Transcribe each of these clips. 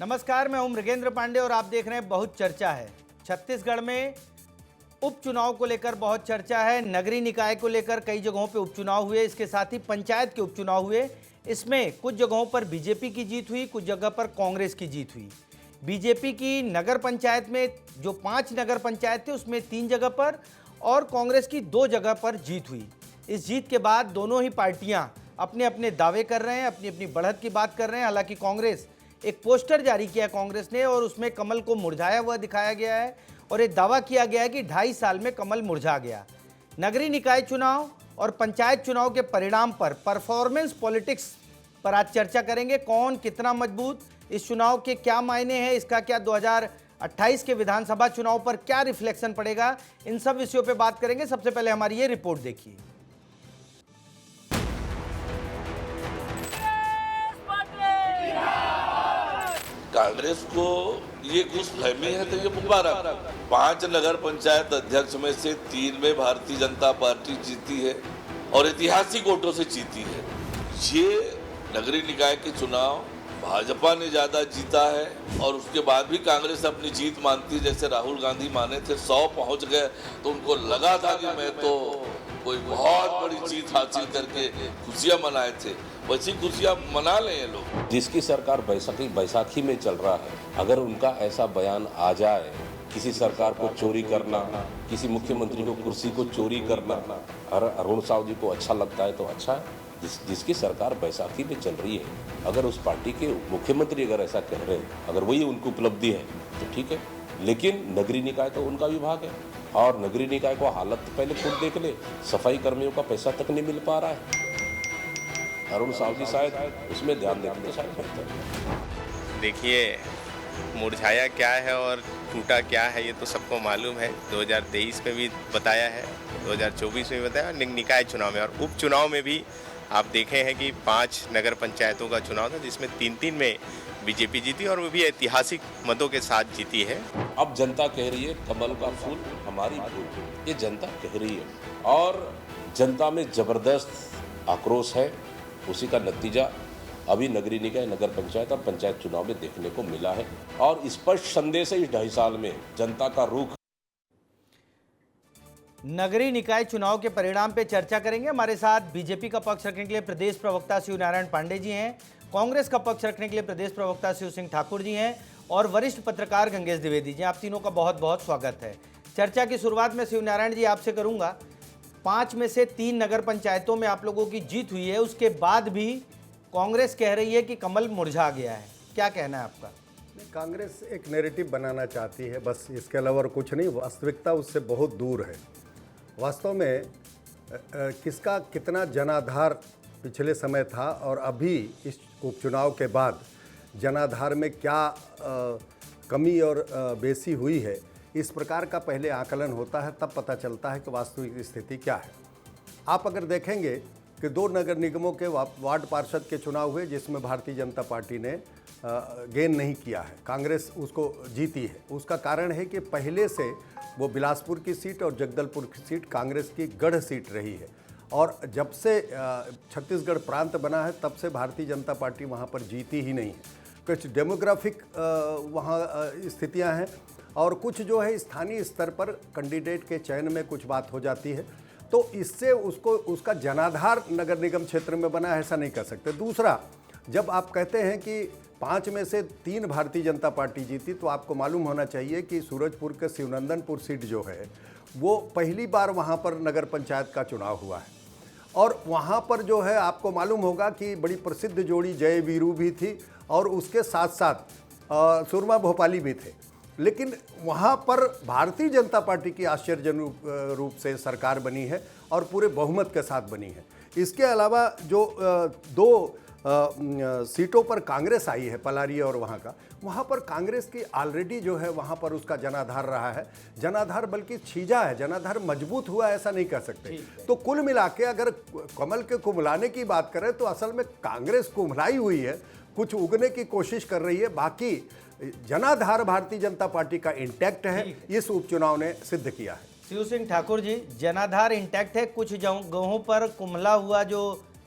नमस्कार, मैं हूं मृगेंद्र पांडे और आप देख रहे हैं बहुत चर्चा है। छत्तीसगढ़ में उपचुनाव को लेकर बहुत चर्चा है। नगरीय निकाय को लेकर कई जगहों पे उपचुनाव हुए, इसके साथ ही पंचायत के उपचुनाव हुए। इसमें कुछ जगहों पर बीजेपी की जीत हुई, कुछ जगह पर कांग्रेस की जीत हुई। बीजेपी की नगर पंचायत में जो 5 नगर पंचायत थे उसमें 3 जगह पर और कांग्रेस की 2 जगह पर जीत हुई। इस जीत के बाद दोनों ही पार्टियां अपने अपने दावे कर रहे हैं, अपनी अपनी बढ़त की बात कर रहे हैं। हालांकि कांग्रेस एक पोस्टर जारी किया कांग्रेस ने और उसमें कमल को मुरझाया हुआ दिखाया गया है और एक दावा किया गया है कि 2.5 साल में कमल मुरझा गया। नगरीय निकाय चुनाव और पंचायत चुनाव के परिणाम पर, परफॉर्मेंस पॉलिटिक्स पर आज चर्चा करेंगे। कौन कितना मजबूत, इस चुनाव के क्या मायने हैं, इसका क्या 2028 के विधानसभा चुनाव पर क्या रिफ्लेक्शन पड़ेगा, इन सब विषयों पर बात करेंगे। सबसे पहले हमारी ये रिपोर्ट देखिए। कांग्रेस को ये घुसपैठी है तो ये मुबारक। 5 नगर पंचायत अध्यक्ष में से 3 में भारतीय जनता पार्टी जीती है और ऐतिहासिक वोटों से जीती है। ये नगरीय निकाय के चुनाव भाजपा ने ज्यादा जीता है और उसके बाद भी कांग्रेस अपनी जीत मानती है। जैसे राहुल गांधी माने थे 100 पहुंच गए तो उनको लगा था कि मैं तो कोई बहुत बड़ी जीत हासिल करके खुशियां मनाए थे, वैसी खुशियां मना लें ये लोग। जिसकी सरकार बैसाखी में चल रहा है, अगर उनका ऐसा बयान आ जाए, किसी सरकार को चोरी करना, किसी मुख्यमंत्री को कुर्सी को चोरी करना, और अरुण साव जी को अच्छा लगता है तो अच्छा है। जिसकी सरकार बैसाखी में चल रही है, अगर उस पार्टी के मुख्यमंत्री अगर ऐसा कह रहे हैं, अगर वही उनकी उपलब्धि है तो ठीक है। लेकिन नगरीय निकाय तो उनका विभाग है और नगरीय निकाय को हालत तो पहले खुद देख ले, सफाई कर्मियों का पैसा तक नहीं मिल पा रहा है। अरुण साव जी शायद उसमें ध्यान देते तो शायद बेहतर। देखिए, मुरझाया क्या है और टूटा क्या है ये तो सबको मालूम है। 2023 में भी बताया है, 2024 में भी बताया, निकाय चुनाव में और उपचुनाव में भी आप देखे हैं कि 5 नगर पंचायतों का चुनाव था जिसमें 3 में बीजेपी जीती और वो भी ऐतिहासिक मतों के साथ जीती है। अब जनता कह रही है कमल का फूल हमारी फूल, ये जनता कह रही है और जनता में जबरदस्त आक्रोश है। उसी का नतीजा अभी नगरीय निकाय, नगर पंचायत और पंचायत चुनाव में देखने को मिला है और स्पष्ट संदेश है इस 2.5 साल में जनता का रुख। नगरीय निकाय चुनाव के परिणाम पे चर्चा करेंगे। हमारे साथ बीजेपी का पक्ष रखने के लिए प्रदेश प्रवक्ता शिव नारायण पांडे जी हैं, कांग्रेस का पक्ष रखने के लिए प्रदेश प्रवक्ता शिव सिंह ठाकुर जी हैं और वरिष्ठ पत्रकार गंगेश द्विवेदी जी। आप तीनों का बहुत बहुत स्वागत है। चर्चा की शुरुआत में शिव नारायण जी आपसे करूंगा। 5 में से 3 नगर पंचायतों में आप लोगों की जीत हुई है, उसके बाद भी कांग्रेस कह रही है कि कमल मुरझा गया है, क्या कहना है आपका? कांग्रेस एक नैरेटिव बनाना चाहती है, बस इसके अलावा और कुछ नहीं। वास्तविकता उससे बहुत दूर है। वास्तव में किसका कितना जनाधार पिछले समय था और अभी इस उपचुनाव के बाद जनाधार में क्या कमी और बेसी हुई है, इस प्रकार का पहले आकलन होता है, तब पता चलता है कि वास्तविक स्थिति क्या है। आप अगर देखेंगे कि 2 नगर निगमों के वार्ड पार्षद के चुनाव हुए जिसमें भारतीय जनता पार्टी ने गेन नहीं किया है, कांग्रेस उसको जीती है। उसका कारण है कि पहले से वो बिलासपुर की सीट और जगदलपुर की सीट कांग्रेस की गढ़ सीट रही है और जब से छत्तीसगढ़ प्रांत बना है तब से भारतीय जनता पार्टी वहाँ पर जीती ही नहीं है। कुछ डेमोग्राफिक वहाँ स्थितियाँ हैं और कुछ जो है स्थानीय स्तर पर कैंडिडेट के चयन में कुछ बात हो जाती है, तो इससे उसका जनाधार नगर निगम क्षेत्र में बना है, ऐसा नहीं कर सकते। दूसरा, जब आप कहते हैं कि 5 में से 3 भारतीय जनता पार्टी जीती, तो आपको मालूम होना चाहिए कि सूरजपुर के शिवनंदनपुर सीट जो है वो पहली बार वहाँ पर नगर पंचायत का चुनाव हुआ है और वहाँ पर जो है आपको मालूम होगा कि बड़ी प्रसिद्ध जोड़ी जय वीरू भी थी और उसके साथ साथ सुरमा भोपाली भी थे। लेकिन वहाँ पर भारतीय जनता पार्टी की आश्चर्यजनक रूप से सरकार बनी है और पूरे बहुमत के साथ बनी है। इसके अलावा जो 2 सीटों पर कांग्रेस आई है, पलारी और वहाँ पर कांग्रेस की ऑलरेडी जो है वहाँ पर उसका जनाधार रहा है। जनाधार बल्कि छीजा है, जनाधार मजबूत हुआ ऐसा नहीं कह सकते। तो कुल मिला के अगर कमल के कुम्हलाने की बात करें तो असल में कांग्रेस कुम्हलाई हुई है, कुछ उगने की कोशिश कर रही है। बाकी जनाधार भारतीय जनता पार्टी का इंटैक्ट है, इस उपचुनाव ने सिद्ध किया है। शिव सिंह ठाकुर जी, जनाधार इंटैक्ट है, कुछ जगहों पर कुम्हला हुआ जो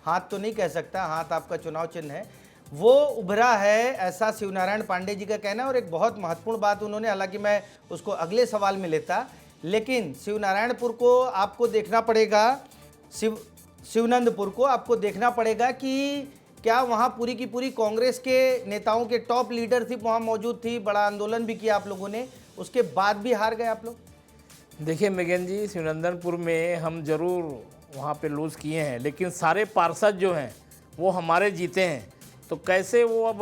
हाथ तो नहीं कह सकता, हाथ आपका चुनाव चिन्ह है, वो उभरा है, ऐसा शिवनारायण पांडे जी का कहना है। और एक बहुत महत्वपूर्ण बात उन्होंने, हालांकि मैं उसको अगले सवाल में लेता, लेकिन शिवनारायणपुर को आपको देखना पड़ेगा, शिवनंदपुर को आपको देखना पड़ेगा कि क्या वहाँ पूरी की पूरी कांग्रेस के नेताओं के टॉप लीडरशिप वहाँ मौजूद थी, बड़ा आंदोलन भी किया आप लोगों ने, उसके बाद भी हार गए आप लोग। देखिए मेघन जी, शिवनंदनपुर में हम जरूर वहाँ पे लूज़ किए हैं, लेकिन सारे पार्षद जो हैं वो हमारे जीते हैं। तो कैसे वो अब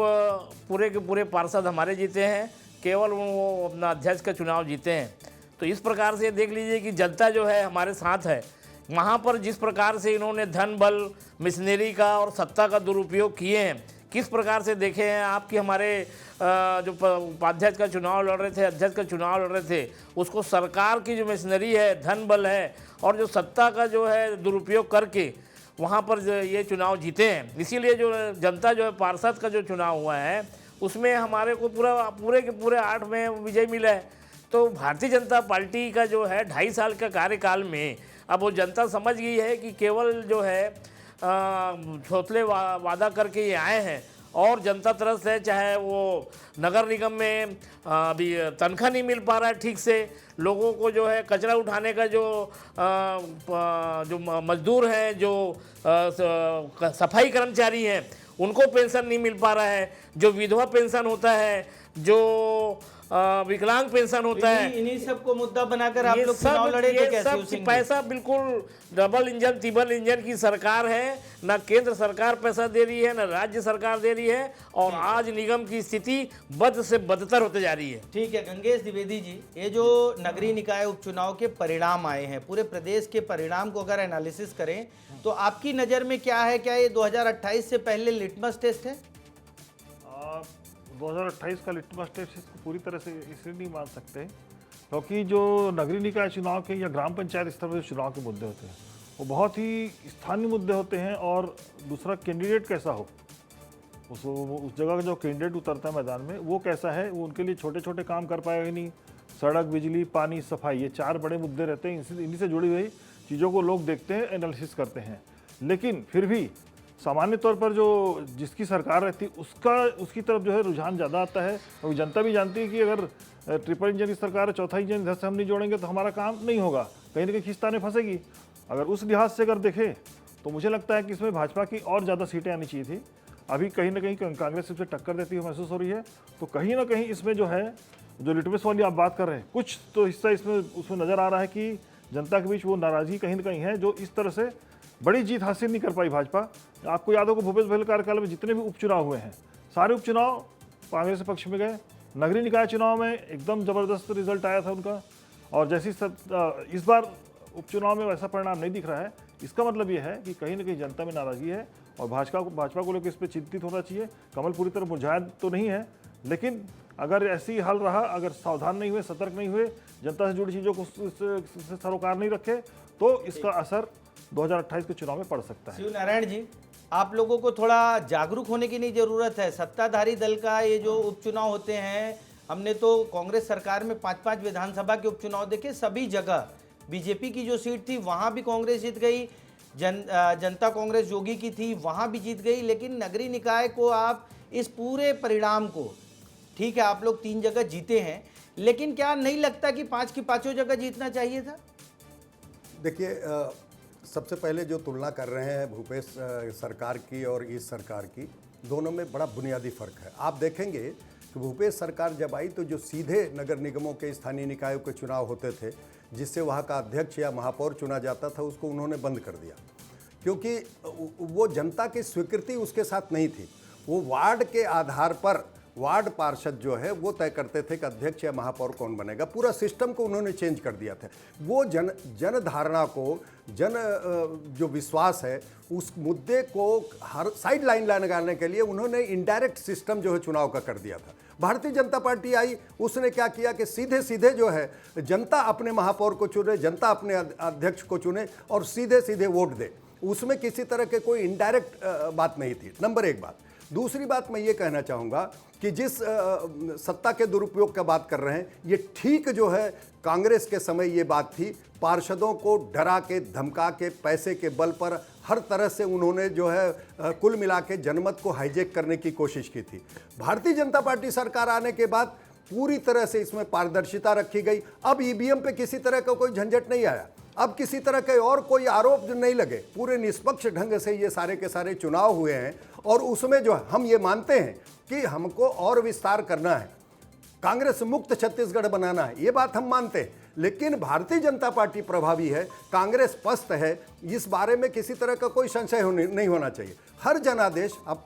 पूरे के पूरे पार्षद हमारे जीते हैं, केवल वो अपना अध्यक्ष का चुनाव जीते हैं। तो इस प्रकार से देख लीजिए कि जनता जो है हमारे साथ है। वहाँ पर जिस प्रकार से इन्होंने धन बल मिशनरी का और सत्ता का दुरुपयोग किए हैं, किस प्रकार से देखे हैं आप कि हमारे जो उपाध्यक्ष का चुनाव लड़ रहे थे, अध्यक्ष का चुनाव लड़ रहे थे, उसको सरकार की जो मशीनरी है, धन बल है और जो सत्ता का जो है दुरुपयोग करके वहाँ पर ये चुनाव जीते हैं। इसीलिए जो जनता जो है पार्षद का जो चुनाव हुआ है उसमें हमारे को पूरे के पूरे 8 में विजय मिला है। तो भारतीय जनता पार्टी का जो है 2.5 साल का कार्यकाल में अब वो जनता समझ गई है कि केवल जो है छोटले वादा करके ये आए हैं और जनता तरफ से, चाहे वो नगर निगम में अभी तनख्वाह नहीं मिल पा रहा है ठीक से, लोगों को जो है कचरा उठाने का जो मजदूर हैं, जो सफाई कर्मचारी हैं, उनको पेंशन नहीं मिल पा रहा है, जो विधवा पेंशन होता है, जो विकलांग पेंशन होता है, इन्हीं सबको मुद्दा बनाकर आप लोग चुनाव लड़े थे कैसे? पैसा बिल्कुल डबल इंजन ट्रिपल इंजन की सरकार है, ना केंद्र सरकार पैसा दे रही है, ना राज्य सरकार दे रही है, और आज निगम की स्थिति बद से बदतर होते जा रही है। ठीक है गंगेश द्विवेदी जी, ये जो नगरीय निकाय उपचुनाव के परिणाम आए हैं, पूरे प्रदेश के परिणाम को अगर एनालिसिस करें तो आपकी नज़र में क्या है? क्या ये 2028 से पहले लिटमस टेस्ट है? 2028 का लिटमस टेस्ट इसको पूरी तरह से इसलिए नहीं मान सकते क्योंकि जो नगरीय निकाय चुनाव के या ग्राम पंचायत स्तर पर चुनाव के मुद्दे होते हैं वो बहुत ही स्थानीय मुद्दे होते हैं। और दूसरा, कैंडिडेट कैसा हो, उस जगह का जो कैंडिडेट उतरता है मैदान में वो कैसा है, वो उनके लिए छोटे छोटे काम कर पाएगा नहीं। सड़क, बिजली, पानी, सफाई, ये 4 बड़े मुद्दे रहते हैं। इन्हीं से जुड़ी हुई चीज़ों को लोग देखते हैं, एनालिसिस करते हैं। लेकिन फिर भी सामान्य तौर पर जो जिसकी सरकार रहती है उसकी तरफ जो है रुझान ज़्यादा आता है। और जनता भी जानती है कि अगर ट्रिपल इंजन की सरकार है, चौथा इंजन इधर से हम नहीं जोड़ेंगे तो हमारा काम नहीं होगा, कहीं ना कहीं खींचताने फंसेगी। अगर उस लिहाज से अगर देखें तो मुझे लगता है कि इसमें भाजपा की और ज़्यादा सीटें आनी चाहिए थी। अभी कहीं ना कहीं कांग्रेस इससे टक्कर देती हुई महसूस हो रही है। तो कहीं ना कहीं इसमें जो है, जो लिटमस वाली आप बात कर रहे हैं, कुछ तो हिस्सा इसमें उसमें नज़र आ रहा है कि जनता के बीच वो नाराज़गी कहीं ना कहीं है, जो इस तरह से बड़ी जीत हासिल नहीं कर पाई भाजपा। आपको याद होगा भूपेश बघेल कार्यकाल में जितने भी उपचुनाव हुए हैं, सारे उपचुनाव कांग्रेस के पक्ष में गए। नगरीय निकाय चुनाव में एकदम ज़बरदस्त रिजल्ट आया था उनका, और जैसी इस बार उपचुनाव में वैसा परिणाम नहीं दिख रहा है। इसका मतलब ये है कि कहीं ना कहीं जनता में नाराज़गी है और भाजपा को लेकर इस पर चिंतित होना चाहिए। कमल पूरी तरह मुरझाया तो नहीं है, लेकिन अगर ऐसी हाल रहा, अगर सावधान नहीं हुए, सतर्क नहीं हुए, जनता से जुड़ी चीज़ों को सरोकार नहीं रखे, तो इसका असर 2028 के चुनाव में पड़ सकता है। शिवनारायण जी, आप लोगों को थोड़ा जागरूक होने की नहीं जरूरत है। सत्ताधारी दल का ये जो उपचुनाव होते हैं, हमने तो कांग्रेस सरकार में 5-5 विधानसभा के उपचुनाव देखे, सभी जगह बीजेपी की जो सीट थी वहाँ भी कांग्रेस जीत गई, जनता कांग्रेस योगी की थी वहाँ भी जीत गई। लेकिन नगरीय निकाय को आप इस पूरे परिणाम को, ठीक है आप लोग 3 जगह जीते हैं, लेकिन क्या नहीं लगता कि 5 की 5 जगह जीतना चाहिए था? देखिए, सबसे पहले जो तुलना कर रहे हैं भूपेश सरकार की और इस सरकार की, दोनों में बड़ा बुनियादी फ़र्क है। आप देखेंगे कि भूपेश सरकार जब आई तो जो सीधे नगर निगमों के स्थानीय निकायों के चुनाव होते थे, जिससे वहाँ का अध्यक्ष या महापौर चुना जाता था, उसको उन्होंने बंद कर दिया, क्योंकि वो जनता की स्वीकृति उसके साथ नहीं थी। वो वार्ड के आधार पर वार्ड पार्षद जो है वो तय करते थे कि अध्यक्ष या महापौर कौन बनेगा। पूरा सिस्टम को उन्होंने चेंज कर दिया था। वो जन धारणा को, जो विश्वास है, उस मुद्दे को हर साइड लाइन लगाने के लिए उन्होंने इनडायरेक्ट सिस्टम जो है चुनाव का कर दिया था। भारतीय जनता पार्टी आई, उसने क्या किया कि सीधे सीधे जो है जनता अपने महापौर को चुने, जनता अपने अध्यक्ष को चुने और सीधे सीधे वोट दे। उसमें किसी तरह के कोई इनडायरेक्ट बात नहीं थी। नंबर 1 बात। दूसरी बात मैं ये कहना चाहूँगा कि जिस सत्ता के दुरुपयोग का बात कर रहे हैं, ये ठीक जो है कांग्रेस के समय ये बात थी, पार्षदों को डरा के, धमका के, पैसे के बल पर हर तरह से उन्होंने जो है कुल मिला के जनमत को हाईजैक करने की कोशिश की थी। भारतीय जनता पार्टी सरकार आने के बाद पूरी तरह से इसमें पारदर्शिता रखी गई। अब ईवीएम पे किसी तरह का कोई झंझट नहीं आया, अब किसी तरह के और कोई आरोप नहीं लगे। पूरे निष्पक्ष ढंग से ये सारे के सारे चुनाव हुए हैं और उसमें जो हम ये मानते हैं कि हमको और विस्तार करना है, कांग्रेस मुक्त छत्तीसगढ़ बनाना है, ये बात हम मानते हैं। लेकिन भारतीय जनता पार्टी प्रभावी है, कांग्रेस पस्त है, इस बारे में किसी तरह का कोई संशय नहीं होना चाहिए। हर जनादेश अब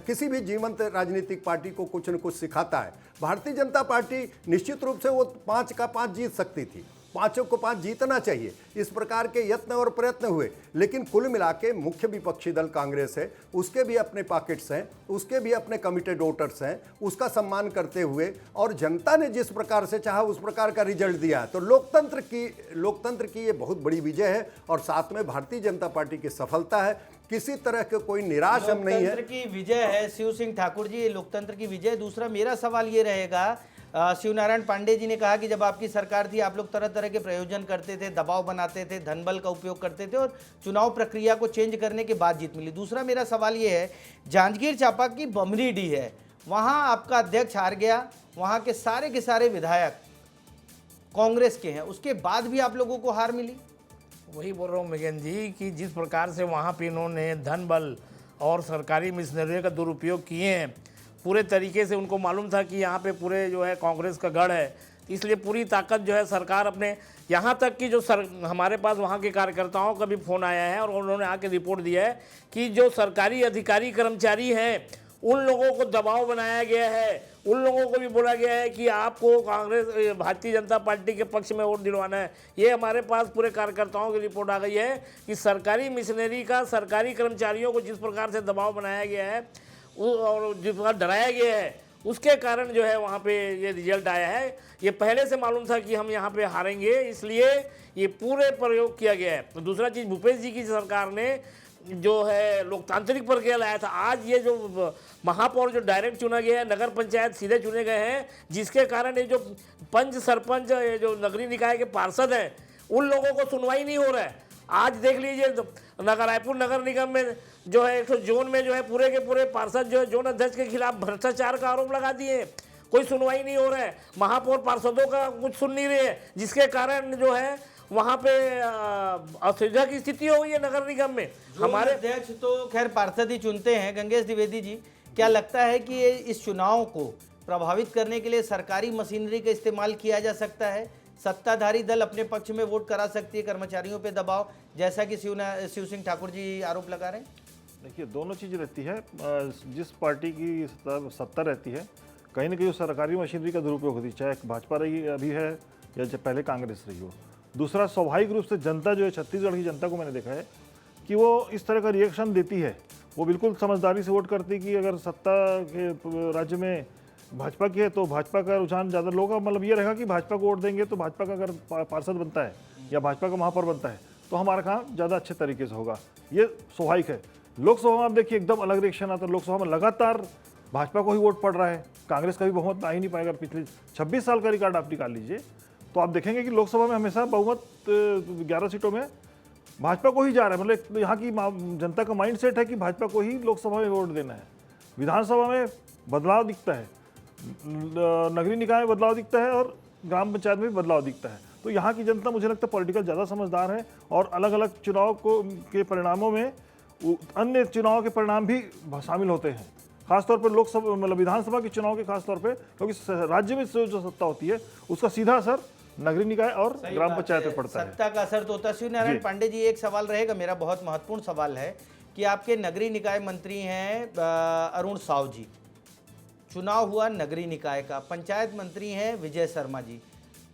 किसी भी जीवंत राजनीतिक पार्टी को कुछ न कुछ सिखाता है। भारतीय जनता पार्टी निश्चित रूप से वो 5 का 5 जीत सकती थी, 5 को 5 जीतना चाहिए, इस प्रकार के यत्न और प्रयत्न हुए। लेकिन कुल मिला के मुख्य विपक्षी दल कांग्रेस है, उसके भी अपने पॉकेट्स हैं, उसके भी अपने कमिटेड वोटर्स हैं, उसका सम्मान करते हुए और जनता ने जिस प्रकार से चाहा उस प्रकार का रिजल्ट दिया है। तो लोकतंत्र की ये बहुत बड़ी विजय है और साथ में भारतीय जनता पार्टी की सफलता है। किसी तरह के कोई निराश हम नहीं है। लोकतंत्र की विजय है शिव सिंह ठाकुर जी, ये लोकतंत्र की विजय। दूसरा मेरा सवाल ये रहेगा, शिवनारायण पांडे जी ने कहा कि जब आपकी सरकार थी आप लोग तरह तरह के प्रयोजन करते थे, दबाव बनाते थे, धनबल का उपयोग करते थे और चुनाव प्रक्रिया को चेंज करने के बाद जीत मिली। दूसरा मेरा सवाल ये है, जांजगीर चांपा की बमरीडी है, वहाँ आपका अध्यक्ष हार गया, वहाँ के सारे विधायक कांग्रेस के हैं, उसके बाद भी आप लोगों को हार मिली। वही बोल रहा हूँ मगन जी कि जिस प्रकार से वहाँ पे इन्होंने धन बल और सरकारी मशीनरी का दुरुपयोग किए हैं, पूरे तरीके से उनको मालूम था कि यहाँ पे पूरे जो है कांग्रेस का गढ़ है, इसलिए पूरी ताकत जो है सरकार अपने, यहाँ तक कि जो हमारे पास वहाँ के कार्यकर्ताओं का भी फ़ोन आया है और उन्होंने आके रिपोर्ट दिया है कि जो सरकारी अधिकारी कर्मचारी हैं उन लोगों को दबाव बनाया गया है, उन लोगों को भी बोला गया है कि आपको कांग्रेस भारतीय जनता पार्टी के पक्ष में वोट दिलवाना है। ये हमारे पास पूरे कार्यकर्ताओं की रिपोर्ट आ गई है कि सरकारी मिशनरी का सरकारी कर्मचारियों को जिस प्रकार से दबाव बनाया गया है और जिस प्रकार डराया गया है, उसके कारण जो है वहाँ पे ये रिजल्ट आया है। ये पहले से मालूम था कि हम यहाँ पे हारेंगे, इसलिए ये पूरे प्रयोग किया गया है। तो दूसरा चीज़, भूपेश जी की सरकार ने जो है लोकतांत्रिक प्रक्रिया लाया था। आज ये जो महापौर जो डायरेक्ट चुना गया है, नगर पंचायत सीधे चुने गए हैं, जिसके कारण ये जो पंच सरपंच, ये जो नगरीय निकाय के पार्षद हैं, उन लोगों को सुनवाई नहीं हो रहा है। आज देख लीजिए नगर रायपुर नगर निगम में जो है 100 जोन में जो है पूरे के पूरे पार्षद जो है जोन अध्यक्ष के खिलाफ भ्रष्टाचार का आरोप लगा दिए, कोई सुनवाई नहीं हो रहा है। महापौर पार्षदों का कुछ सुन नहीं रहे हैं, जिसके कारण जो है वहाँ पे असुविधा की स्थिति हो गई है नगर निगम में। हमारे अध्यक्ष तो खैर पार्षद ही चुनते हैं। गंगेश द्विवेदी जी, क्या लगता है कि ये इस चुनाव को प्रभावित करने के लिए सरकारी मशीनरी का इस्तेमाल किया जा सकता है? सत्ताधारी दल अपने पक्ष में वोट करा सकती है, कर्मचारियों पे दबाव, जैसा कि शिव सिंह ठाकुर जी आरोप लगा रहे हैं? देखिए, दोनों चीज़ रहती है। जिस पार्टी की सत्ता रहती है, कहीं ना कहीं सरकारी मशीनरी का दुरुपयोग होती है, चाहे भाजपा रही अभी है या जब पहले कांग्रेस रही हो। दूसरा, स्वाभाविक रूप से जनता जो है, छत्तीसगढ़ की जनता को मैंने देखा है कि वो इस तरह का रिएक्शन देती है। वो बिल्कुल समझदारी से वोट करती है कि अगर सत्ता के राज्य में भाजपा की है तो भाजपा का रुझान ज़्यादा लोगों का मतलब ये रहेगा कि भाजपा को वोट देंगे तो भाजपा का अगर पार्षद बनता है या भाजपा का महापौर बनता है तो हमारा काम ज़्यादा अच्छे तरीके से होगा। ये स्वाभाविक है। लोकसभा में आप देखिए एकदम अलग रिएक्शन आता है। लोकसभा में लगातार भाजपा को ही वोट पड़ रहा है, कांग्रेस का भी बहुमत आ ही नहीं पाएगा। पिछले 26 साल का रिकॉर्ड आप निकाल लीजिए तो आप देखेंगे कि लोकसभा में हमेशा बहुमत 11 सीटों में भाजपा को ही जा रहा है। मतलब यहाँ की जनता का माइंड सेट है कि भाजपा को ही लोकसभा में वोट देना है। विधानसभा में बदलाव दिखता है, नगरीय निकाय में बदलाव दिखता है और ग्राम पंचायत में भी बदलाव दिखता है। तो यहाँ की जनता मुझे लगता है पॉलिटिकल ज़्यादा समझदार है और अलग अलग चुनाव के परिणामों में अन्य चुनाव के परिणाम भी शामिल होते हैं। खासतौर पर लोकसभा मतलब विधानसभा के चुनाव के खासतौर पर, क्योंकि राज्य में जो सत्ता होती है उसका सीधा असर नगरीय निकाय और ग्राम पंचायत में पड़ता है। सत्ता का असर तो होता है। शिवनारायण पांडे जी, एक सवाल रहेगा मेरा, बहुत महत्वपूर्ण सवाल है कि आपके नगरीय निकाय मंत्री हैं अरुण साव जी, चुनाव हुआ नगरीय निकाय का, पंचायत मंत्री हैं विजय शर्मा जी।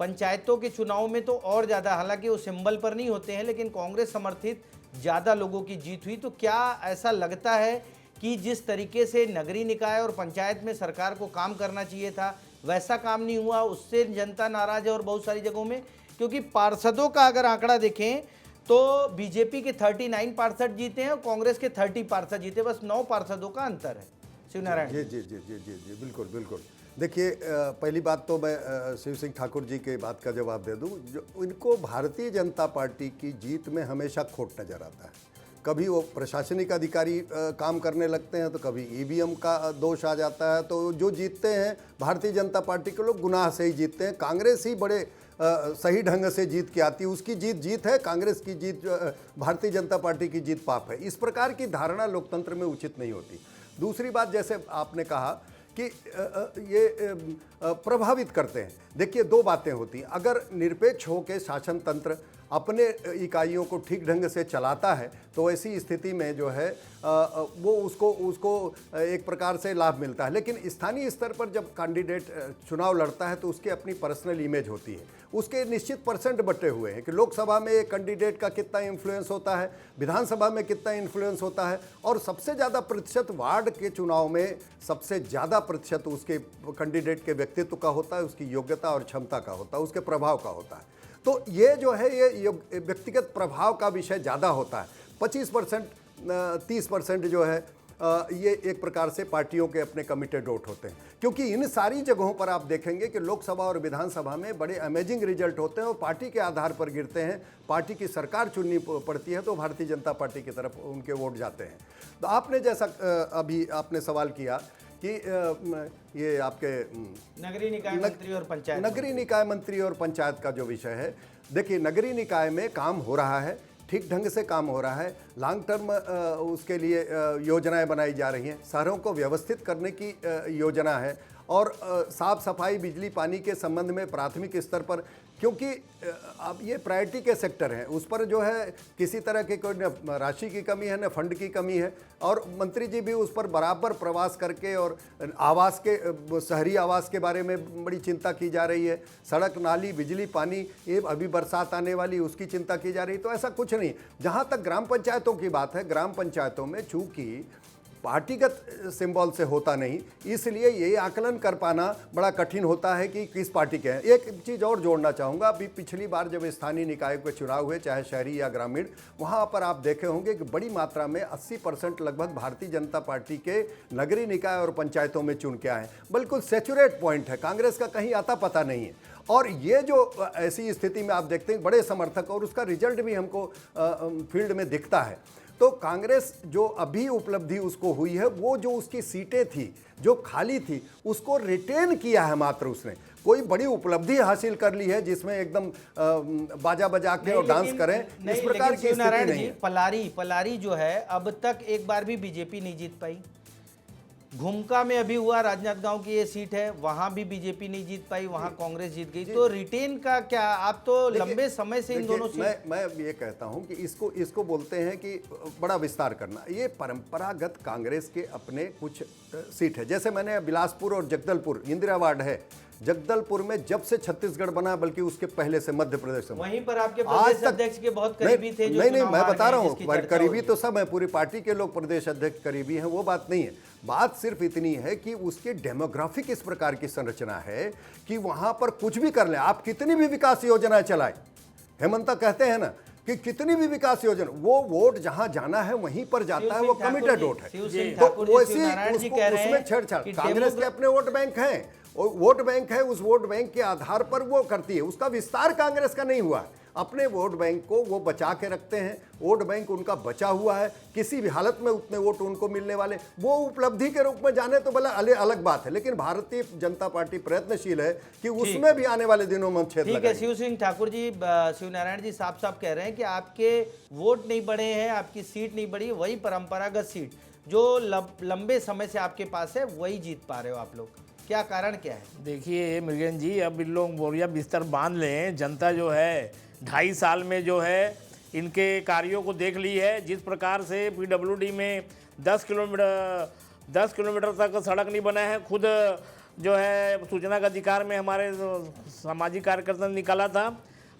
पंचायतों के चुनाव में तो और ज़्यादा, हालांकि वो सिंबल पर नहीं होते हैं, लेकिन कांग्रेस समर्थित ज़्यादा लोगों की जीत हुई। तो क्या ऐसा लगता है कि जिस तरीके से नगरीय निकाय और पंचायत में सरकार को काम करना चाहिए था वैसा काम नहीं हुआ, उससे जनता नाराज है और बहुत सारी जगहों में? क्योंकि पार्षदों का अगर आंकड़ा देखें तो बीजेपी के 39 पार्षद जीते हैं और कांग्रेस के 30 पार्षद जीते, बस 9 पार्षदों का अंतर है। शिवनारायण जी जी जी जी जी जी बिल्कुल बिल्कुल। देखिए, पहली बात तो मैं शिव सिंह ठाकुर जी के बात का जवाब दे दूं। जो इनको भारतीय जनता पार्टी की जीत में हमेशा खोट नज़र आता है। कभी वो प्रशासनिक अधिकारी काम करने लगते हैं तो कभी ईवीएम का दोष आ जाता है। तो जो जीतते हैं भारतीय जनता पार्टी के लोग गुनाह से ही जीतते हैं। कांग्रेस ही बड़े सही ढंग से जीत के आती है, उसकी जीत है, कांग्रेस की जीत भारतीय जनता पार्टी की जीत पाप है। इस प्रकार की धारणा लोकतंत्र में उचित नहीं होती। दूसरी बात, जैसे आपने कहा कि ये प्रभावित करते हैं। देखिए, दो बातें होती हैं। अगर निरपेक्ष होकर शासन तंत्र अपने इकाइयों को ठीक ढंग से चलाता है तो ऐसी स्थिति में जो है वो उसको एक प्रकार से लाभ मिलता है। लेकिन स्थानीय स्तर पर जब कैंडिडेट चुनाव लड़ता है तो उसकी अपनी पर्सनल इमेज होती है, उसके निश्चित परसेंट बटे हुए हैं कि लोकसभा में एक कैंडिडेट का कितना इन्फ्लुएंस होता है, विधानसभा में कितना इन्फ्लुएंस होता है, और सबसे ज़्यादा प्रतिशत वार्ड के चुनाव में सबसे ज़्यादा प्रतिशत उसके कैंडिडेट के व्यक्तित्व का होता है, उसकी योग्यता और क्षमता का होता है, उसके प्रभाव का होता है। तो ये जो है ये व्यक्तिगत प्रभाव का विषय ज़्यादा होता है। 25% 30% जो है ये एक प्रकार से पार्टियों के अपने कमिटेड वोट होते हैं, क्योंकि इन सारी जगहों पर आप देखेंगे कि लोकसभा और विधानसभा में बड़े अमेजिंग रिजल्ट होते हैं और पार्टी के आधार पर गिरते हैं। पार्टी की सरकार चुननी पड़ती है तो भारतीय जनता पार्टी की तरफ उनके वोट जाते हैं। तो आपने जैसा अभी आपने सवाल किया कि ये आपके नगरीय निकाय मंत्री और पंचायत, नगरीय निकाय मंत्री और पंचायत का जो विषय है, देखिए नगरीय निकाय में काम हो रहा है, ठीक ढंग से काम हो रहा है। लॉन्ग टर्म उसके लिए योजनाएं बनाई जा रही हैं, शहरों को व्यवस्थित करने की योजना है, और साफ सफाई, बिजली, पानी के संबंध में प्राथमिक स्तर पर, क्योंकि अब ये प्रायोरिटी के सेक्टर हैं, उस पर जो है किसी तरह की कोई न राशि की कमी है न फंड की कमी है। और मंत्री जी भी उस पर बराबर प्रवास करके, और आवास के, शहरी आवास के बारे में बड़ी चिंता की जा रही है, सड़क, नाली, बिजली, पानी, ये अभी बरसात आने वाली उसकी चिंता की जा रही है। तो ऐसा कुछ नहीं। जहाँ तक ग्राम पंचायतों की बात है, ग्राम पंचायतों में चूँकि पार्टीगत सिंबल से होता नहीं, इसलिए ये आकलन कर पाना बड़ा कठिन होता है कि किस पार्टी के हैं। एक चीज़ और जोड़ना चाहूँगा, अभी पिछली बार जब स्थानीय निकाय के चुनाव हुए, चाहे शहरी या ग्रामीण, वहाँ पर आप देखे होंगे कि बड़ी मात्रा में 80% लगभग भारतीय जनता पार्टी के नगरीय निकाय और पंचायतों में चुन के आए। बिल्कुल सैचुरेट पॉइंट है, कांग्रेस का कहीं आता पता नहीं है। और ये जो ऐसी स्थिति में आप देखते हैं बड़े समर्थक, और उसका रिजल्ट भी हमको फील्ड में दिखता है। तो कांग्रेस जो अभी उपलब्धि उसको हुई है, वो जो उसकी सीटें थी जो खाली थी उसको रिटेन किया है मात्र। उसने कोई बड़ी उपलब्धि हासिल कर ली है जिसमें एकदम बाजा बजा के और डांस करें, इस प्रकार की स्थिति नहीं है। पलारी जो है अब तक एक बार भी बीजेपी नहीं जीत पाई। घुमका में अभी हुआ, राजनांदगांव की ये सीट है, वहां भी बीजेपी नहीं जीत पाई, वहां कांग्रेस जीत गई। तो रिटेन का क्या, आप तो लंबे समय से इन दोनों सीट। मैं ये कहता हूं कि इसको बोलते हैं कि बड़ा विस्तार करना। ये परंपरागत कांग्रेस के अपने कुछ सीट है। जैसे मैंने बिलासपुर और जगदलपुर, इंदिरा वार्ड है, जगदलपुर में जब से छत्तीसगढ़ बना, बल्कि उसके पहले से मध्य प्रदेश में, वहीं पर आपके प्रदेश अध्यक्ष के बहुत करीबी थे। नहीं, मैं बता रहा हूँ, करीबी तो सब है, पूरी पार्टी के लोग प्रदेश अध्यक्ष करीबी हैं, वो बात नहीं है। बात सिर्फ इतनी है कि उसके डेमोग्राफिक इस प्रकार की संरचना है कि वहां पर कुछ भी कर लें आप, कितनी भी विकास योजनाएं चलाए। हेमंता कहते हैं ना कि कितनी भी विकास योजना, वो वोट जहां जाना है वहीं पर जाता है, वो कमिटेड वोट है। तो वैसी उसमें छेड़छाड़, कांग्रेस के अपने वोट बैंक हैं, वोट बैंक है, उस वोट बैंक के आधार पर वो करती है। उसका विस्तार कांग्रेस का नहीं हुआ है। अपने वोट बैंक को वो बचा के रखते हैं, वोट बैंक उनका बचा हुआ है, किसी भी हालत में उतने वोट उनको मिलने वाले, वो उपलब्धि के रूप में जाने तो भला अलग बात है। लेकिन भारतीय जनता पार्टी प्रयत्नशील है कि उसमें भी आने वाले दिनों में छेद ठीक है। शिव सिंह ठाकुर जी, शिवनारायण जी साफ साफ कह रहे हैं कि आपके वोट नहीं बढ़े हैं, आपकी सीट नहीं बढ़ी, वही परंपरागत सीट जो लंबे समय से आपके पास है वही जीत पा रहे हो आप लोग। क्या कारण क्या है? देखिए मृगेन जी, अब इन लोग बोरिया बिस्तर बांध लें। जनता जो है 2.5 साल में जो है इनके कार्यों को देख ली है। जिस प्रकार से PWD में 10 किलोमीटर तक सड़क नहीं बना है। खुद जो है सूचना का अधिकार में हमारे सामाजिक कार्यकर्ता ने निकाला था।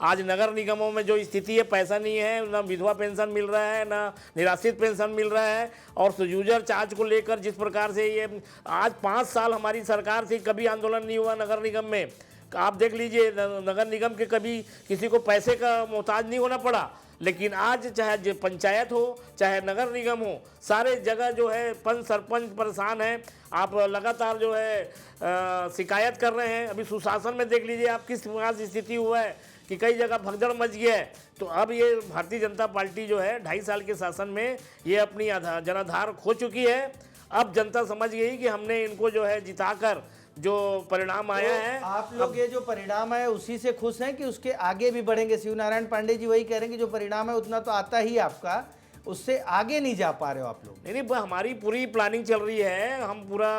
आज नगर निगमों में जो स्थिति है, पैसा नहीं है, ना विधवा पेंशन मिल रहा है, ना निराश्रित पेंशन मिल रहा है। और यूजर चार्ज को लेकर जिस प्रकार से ये आज 5 साल हमारी सरकार थी, कभी आंदोलन नहीं हुआ नगर निगम में। आप देख लीजिए, नगर निगम के कभी किसी को पैसे का मोहताज नहीं होना पड़ा। लेकिन आज चाहे पंचायत हो चाहे नगर निगम हो, सारे जगह जो है पंच सरपंच परेशान हैं। आप लगातार जो है शिकायत कर रहे हैं। अभी सुशासन में देख लीजिए आप किस प्रकार से स्थिति हुआ है कि कई जगह भगदड़ मच गया है। तो अब ये भारतीय जनता पार्टी जो है 2.5 साल के शासन में ये अपनी जनाधार खो चुकी है। अब जनता समझ गई कि हमने इनको जो है जिताकर जो परिणाम आया है, आप लोग ये जो परिणाम है उसी से खुश हैं कि उसके आगे भी बढ़ेंगे? शिवनारायण पांडे जी वही कह रहे हैं कि जो परिणाम है उतना तो आता ही आपका, उससे आगे नहीं जा पा रहे हो आप लोग। नहीं, हमारी पूरी प्लानिंग चल रही है, हम पूरा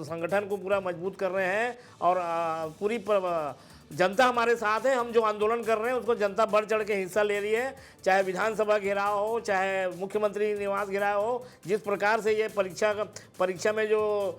संगठन को पूरा मजबूत कर रहे हैं और पूरी जनता हमारे साथ है। हम जो आंदोलन कर रहे हैं उसको जनता बढ़ चढ़ के हिस्सा ले रही है, चाहे विधानसभा घेराव हो, चाहे मुख्यमंत्री निवास घेराव हो। जिस प्रकार से ये परीक्षा में जो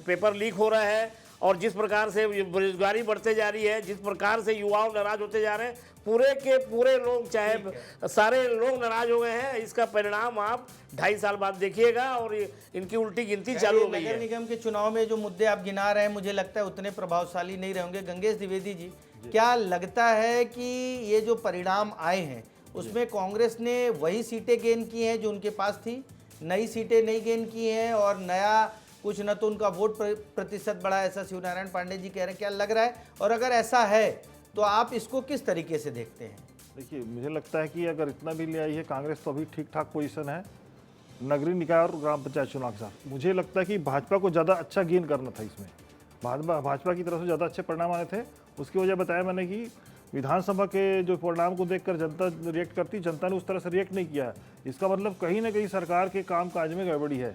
पेपर लीक हो रहा है और जिस प्रकार से बेरोजगारी बढ़ते जा रही है, जिस प्रकार से युवाओं नाराज होते जा रहे हैं, पूरे के पूरे लोग, चाहे सारे लोग नाराज हो गए हैं। इसका परिणाम आप 2.5 साल बाद देखिएगा और इनकी उल्टी गिनती चालू हो गई है। नगर निगम के चुनाव में जो मुद्दे आप गिना रहे हैं मुझे लगता है उतने प्रभावशाली नहीं रहेंगे। गंगेश द्विवेदी जी, क्या लगता है कि ये जो परिणाम आए हैं उसमें कांग्रेस ने वही सीटें गेन की हैं जो उनके पास थी, नई सीटें नहीं गेन की हैं और नया कुछ न तो उनका वोट प्रतिशत बढ़ा, ऐसा शिवनारायण पांडे जी कह रहे हैं? क्या लग रहा है? और अगर ऐसा है तो आप इसको किस तरीके से देखते हैं? देखिए, मुझे लगता है कि अगर इतना भी ले आई है कांग्रेस तो अभी ठीक ठाक पोजीशन है नगरीय निकाय और ग्राम पंचायत चुनाव के साथ। मुझे लगता है कि भाजपा को ज़्यादा अच्छा गेन करना था इसमें, भाजपा की तरफ से ज़्यादा अच्छे परिणाम आए थे। उसकी वजह बताया मैंने कि विधानसभा के जो परिणाम को देखकर जनता रिएक्ट करती, जनता ने उस तरह से रिएक्ट नहीं किया। इसका मतलब कहीं ना कहीं सरकार के कामकाज में गड़बड़ी है,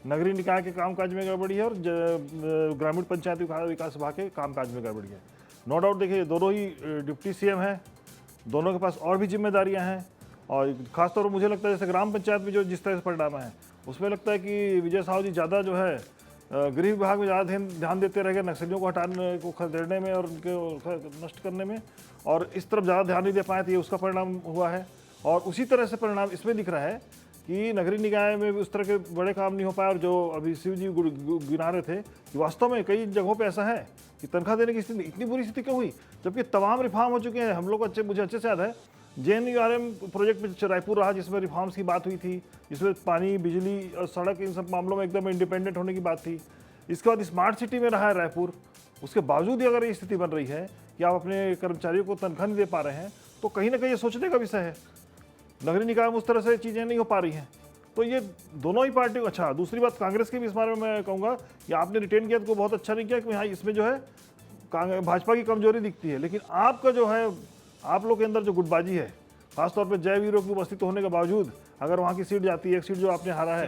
नगरीय निकाय के कामकाज में गड़बड़ी है और ग्रामीण पंचायत विकास विभाग के कामकाज में गड़बड़ी है। नो डाउट, देखिए दोनों ही डिप्टी सीएम हैं, दोनों के पास और भी जिम्मेदारियां हैं और खासतौर पर मुझे लगता है जैसे ग्राम पंचायत में जो जिस तरह से परिणाम है उसमें लगता है कि विजय साहू जी ज़्यादा जो है गृह विभाग में ज़्यादा ध्यान देते रह गए, नक्सलियों को हटाने को खदेड़ने में और उनके नष्ट करने में, और इस तरफ ज़्यादा ध्यान नहीं दे पाए, तो ये उसका परिणाम हुआ है। और उसी तरह से परिणाम इसमें दिख रहा है कि नगरीय निकाय में भी उस तरह के बड़े काम नहीं हो पाए। और जो अभी शिव जी गिना रहे थे कि वास्तव में कई जगहों पे ऐसा है कि तनख्वाह देने की स्थिति, इतनी बुरी स्थिति क्यों हुई जबकि तमाम रिफॉर्म हो चुके हैं। हम लोग मुझे अच्छे से याद है JNURM प्रोजेक्ट में रायपुर रहा जिसमें रिफॉर्म्स की बात हुई थी, जिसमें पानी, बिजली और सड़क इन सब मामलों में एकदम इंडिपेंडेंट होने की बात थी। इसके बाद स्मार्ट सिटी में रहा है रायपुर, उसके बावजूद ही अगर ये स्थिति बन रही है कि आप अपने कर्मचारियों को तनख्वाह नहीं दे पा रहे हैं तो कहीं ना कहीं ये सोचने का विषय है। नगरीय निकाय में उस तरह से चीज़ें नहीं हो पा रही हैं, तो ये दोनों ही पार्टी। अच्छा, दूसरी बात कांग्रेस की भी इस बारे में मैं कहूँगा कि आपने रिटेन किया तो बहुत अच्छा नहीं किया कि हाँ इसमें जो है भाजपा की कमजोरी दिखती है, लेकिन आपका जो है आप लोग के अंदर जो गुटबाजी है, खासतौर पर जय वीरों की उपस्थित होने के बावजूद अगर वहाँ की सीट जाती है, एक सीट जो आपने हारा है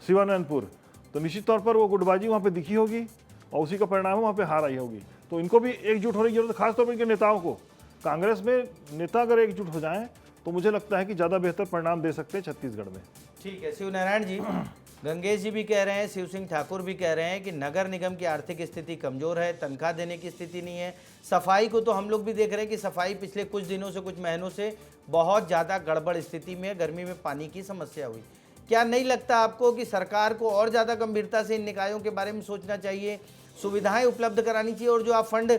शिवानंदपुर, तो निश्चित तौर पर वो गुटबाजी वहाँ पे दिखी होगी और उसी का परिणाम वहाँ पे हार आई होगी। तो इनको भी एकजुट होने की जरूरत है, खासतौर पर इनके नेताओं को। कांग्रेस में नेता अगर एकजुट हो जाएं तो मुझे लगता है कि ज़्यादा बेहतर परिणाम दे सकते हैं छत्तीसगढ़ में। ठीक है शिवनारायण जी, गंगेश जी भी कह रहे हैं, शिव सिंह ठाकुर भी कह रहे हैं कि नगर निगम की आर्थिक स्थिति कमज़ोर है, तनख्वाह देने की स्थिति नहीं है। सफाई को तो हम लोग भी देख रहे हैं कि सफाई पिछले कुछ दिनों से, कुछ महीनों से बहुत ज़्यादा गड़बड़ स्थिति में, गर्मी में पानी की समस्या हुई। क्या नहीं लगता आपको कि सरकार को और ज़्यादा गंभीरता से इन निकायों के बारे में सोचना चाहिए, सुविधाएँ उपलब्ध करानी चाहिए? और जो आप फंड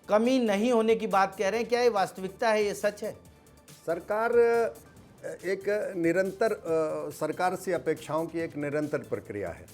कमी नहीं होने की बात कह रहे हैं, क्या ये वास्तविकता है, ये सच है? सरकार एक निरंतर सरकार से अपेक्षाओं की एक निरंतर प्रक्रिया है।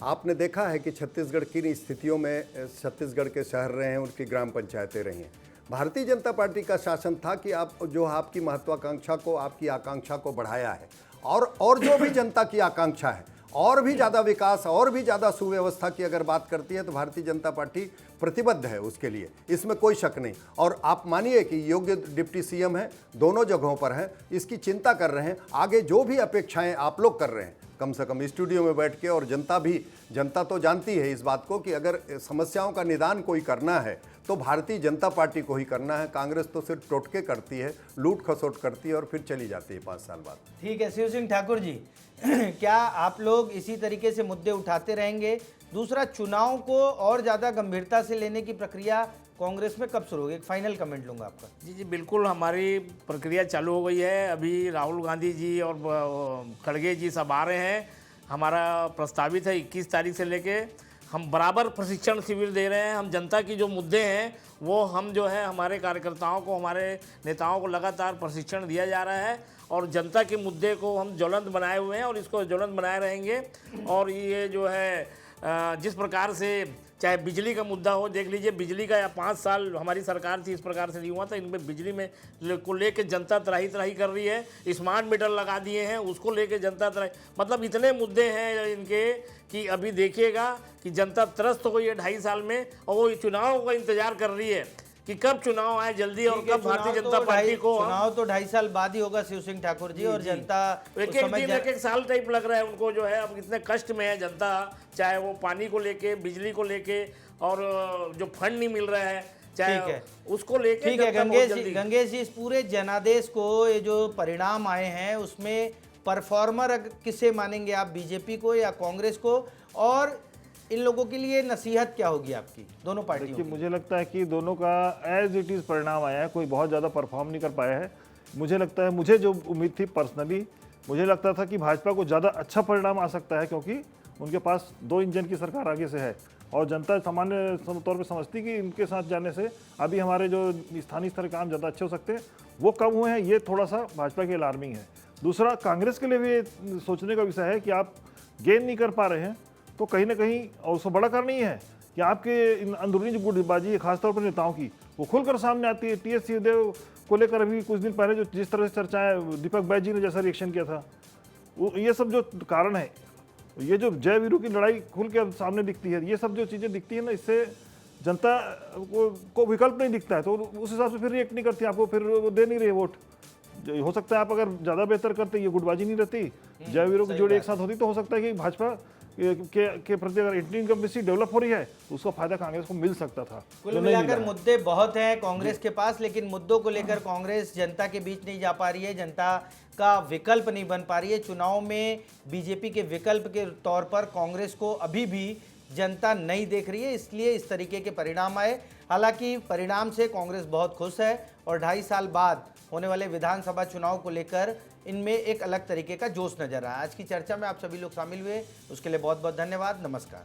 आपने देखा है कि छत्तीसगढ़ किन स्थितियों में छत्तीसगढ़ के शहर रहे हैं, उनकी ग्राम पंचायतें रही हैं। भारतीय जनता पार्टी का शासन था कि आप जो आपकी महत्वाकांक्षा को, आपकी आकांक्षा को बढ़ाया है और जो भी जनता की आकांक्षा है और भी ज़्यादा विकास और भी ज़्यादा सुव्यवस्था की अगर बात करती है तो भारतीय जनता पार्टी प्रतिबद्ध है उसके लिए, इसमें कोई शक नहीं। और आप मानिए कि योग्य डिप्टी सीएम है, दोनों जगहों पर हैं, इसकी चिंता कर रहे हैं। आगे जो भी अपेक्षाएं आप लोग कर रहे हैं, कम से कम स्टूडियो में बैठ के, और जनता तो जानती है इस बात को कि अगर समस्याओं का निदान कोई करना है तो भारतीय जनता पार्टी को ही करना है। कांग्रेस तो सिर्फ टोटके करती है, लूट खसोट करती है और फिर चली जाती है 5 साल बाद। ठीक है शिव सिंह ठाकुर जी, क्या आप लोग इसी तरीके से मुद्दे उठाते रहेंगे? दूसरा, चुनाव को और ज़्यादा गंभीरता से लेने की प्रक्रिया कांग्रेस में कब शुरू होगी? एक फाइनल कमेंट लूँगा आपका। जी बिल्कुल, हमारी प्रक्रिया चालू हो गई है। अभी राहुल गांधी जी और खड़गे जी सब आ रहे हैं। हमारा प्रस्तावित है 21 तारीख से लेके हम बराबर प्रशिक्षण शिविर दे रहे हैं। हम जनता की जो मुद्दे हैं वो हम जो है हमारे कार्यकर्ताओं को, हमारे नेताओं को लगातार प्रशिक्षण दिया जा रहा है और जनता के मुद्दे को हम ज्वलंत बनाए हुए हैं और इसको ज्वलंत बनाए रहेंगे। और ये जो है जिस प्रकार से चाहे बिजली का मुद्दा हो, देख लीजिए बिजली का 5 साल हमारी सरकार थी इस प्रकार से नहीं हुआ था। इनमें बिजली में को लेके जनता त्राही त्राही कर रही है। स्मार्ट मीटर लगा दिए हैं, उसको लेके जनता त्राही, मतलब इतने मुद्दे हैं इनके कि अभी देखिएगा कि जनता त्रस्त हो गई है 2.5 साल में, और वो चुनाव का इंतजार कर रही है कि कब चुनाव आए जल्दी और कब भारतीय जनता पार्टी को। चुनाव तो 2.5 साल बाद ही होगा शिव सिंह ठाकुर जी, और जनता एक एक साल टाइप लग रहा है उनको जो है। अब इतने कष्ट में है जनता, चाहे वो पानी को लेके, बिजली को लेके, और जो फंड नहीं मिल रहा है चाहे उसको लेके। ठीक है गंगेश जी, इस पूरे जनादेश को ये जो परिणाम आए हैं उसमें परफॉर्मर किसे मानेंगे आप, बीजेपी को या कांग्रेस को, और इन लोगों के लिए नसीहत क्या होगी आपकी दोनों पार्टियों की? मुझे लगता है कि दोनों का एज इट इज़ परिणाम आया है, कोई बहुत ज़्यादा परफॉर्म नहीं कर पाया है। मुझे लगता है, मुझे जो उम्मीद थी पर्सनली, मुझे लगता था कि भाजपा को ज़्यादा अच्छा परिणाम आ सकता है, क्योंकि उनके पास 2 इंजन की सरकार आगे से है, और जनता सामान्य तौर पर समझती कि इनके साथ जाने से अभी हमारे जो स्थानीय स्तर के काम ज़्यादा अच्छे हो सकते हैं, वो कम हुए हैं। ये थोड़ा सा भाजपा के अलार्मिंग है। दूसरा, कांग्रेस के लिए भी ये सोचने का विषय है कि आप गेन नहीं कर पा रहे हैं, तो कहीं ना कहीं, और उसको बड़ा कारण नहीं है कि आपके अंदरूनी जो गुटबाजी है खासतौर पर नेताओं की, वो खुलकर सामने आती है। टीएस सिंहदेव को लेकर अभी कुछ दिन पहले जो जिस तरह से चर्चाएं, दीपक बैज जी ने जैसा रिएक्शन किया था, वो ये सब जो कारण है, ये जो जय वीरू की लड़ाई खुल के अब सामने दिखती है, ये सब जो चीज़ें दिखती है ना, इससे जनता को विकल्प नहीं दिखता है, तो उस हिसाब से फिर रिएक्ट नहीं करती, आपको फिर वो दे नहीं रहे वोट। हो सकता है आप अगर ज़्यादा बेहतर करते, ये गुटबाजी नहीं रहती, जय वीरू की जोड़ी एक साथ होती, तो हो सकता है कि भाजपा के प्रति अगर इंडियन इनकम्बेंसी डेवलप हो रही है तो उसका फायदा कांग्रेस को मिल सकता था। कुल मिलाकर मुद्दे बहुत हैं कांग्रेस के पास, लेकिन मुद्दों को लेकर कांग्रेस जनता के बीच नहीं जा पा रही है, जनता का विकल्प नहीं बन पा रही है। चुनाव में बीजेपी के विकल्प के तौर पर कांग्रेस को अभी भी जनता नहीं देख रही है, इसलिए इस तरीके के परिणाम आए। हालांकि परिणाम से कांग्रेस बहुत खुश है, और 2.5 साल बाद होने वाले विधानसभा चुनाव को लेकर इनमें एक अलग तरीके का जोश नजर आया। आज की चर्चा में आप सभी लोग शामिल हुए, उसके लिए बहुत बहुत धन्यवाद। नमस्कार।